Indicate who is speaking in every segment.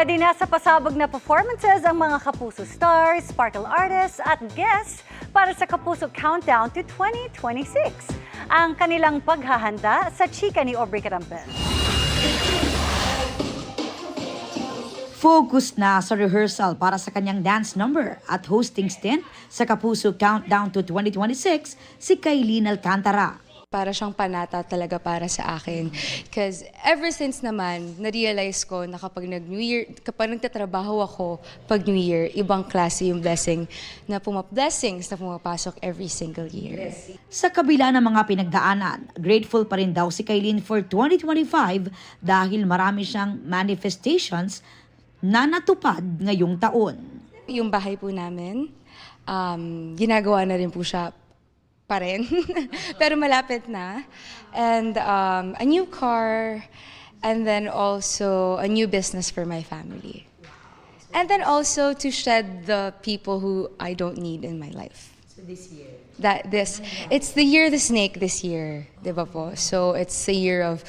Speaker 1: Ready na sa pasabog na performances ang mga Kapuso stars, sparkle artists at guests para sa Kapuso Countdown to 2026. Ang kanilang paghahanda sa chika ni Aubrey Carampel.
Speaker 2: Focus na sa rehearsal para sa kanyang dance number at hosting stint sa Kapuso Countdown to 2026 si Kailin Alcantara.
Speaker 3: Para siyang panata talaga para sa akin. Because ever since naman, na-realize ko na kapag kapag nagtatrabaho ako pag New Year, ibang klase yung blessings na pumapasok every single year.
Speaker 2: Sa kabila ng mga pinagdaanan, grateful pa rin daw si Kailin for 2025 dahil marami siyang manifestations na natupad ngayong taon.
Speaker 3: Yung bahay po namin, ginagawa na rin po siya pa rin. Pero malapit na. And a new car, and then also a new business for my family. And then also to shed the people who I don't need in my life.
Speaker 2: So this year?
Speaker 3: It's the year of the snake this year, di ba po? So it's a year of,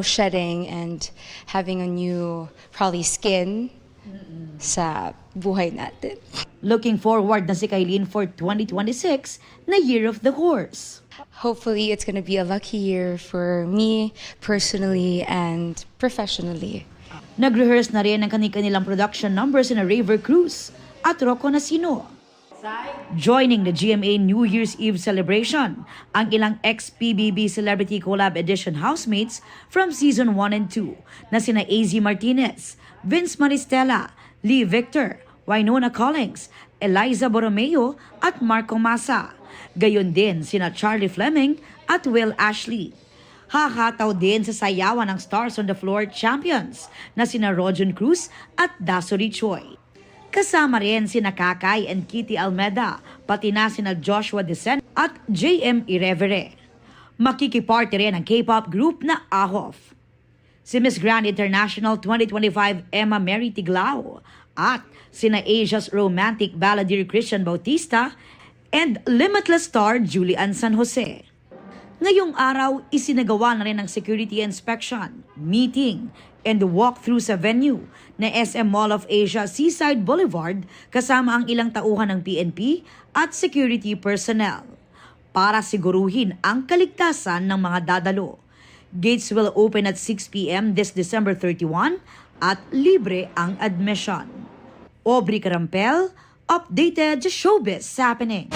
Speaker 3: shedding and having a new, probably skin sa buhay natin.
Speaker 2: Looking forward na si Kailin for 2026 na Year of the Horse.
Speaker 3: Hopefully, it's gonna be a lucky year for me personally and professionally.
Speaker 2: Nag-rehearse na rin ang kanilang production numbers na Raver Cruz at Rocco Nacino. Joining the GMA New Year's Eve celebration, ang ilang ex-PBB Celebrity Collab Edition housemates from Season 1 and 2 na sina AZ Martinez, Vince Maristella, Lee Victor, Winona Collins, Eliza Borromeo at Marco Massa. Gayon din sina Charlie Fleming at Will Ashley. Hahataw din sa sayawan ng Stars on the Floor champions na sina Rojon Cruz at Dasuri Choi. Kasama rin sina Kakay and Kitty Almeda, pati na sina Joshua Descent at JM Irevere. Makikiparty rin ang K-pop group na AHOF. Si Miss Grand International 2025 Emma Mary Tiglao at sina Asia's romantic balladeer Christian Bautista and Limitless star Julian San Jose. Ngayong araw, isinagawa na rin ang security inspection, meeting, and walkthrough sa venue na SM Mall of Asia Seaside Boulevard kasama ang ilang tauhan ng PNP at security personnel para siguruhin ang kaligtasan ng mga dadalo. Gates will open at 6 p.m. this December 31 at libre ang admission. Aubrey Carampel, updated sa Showbiz Happening.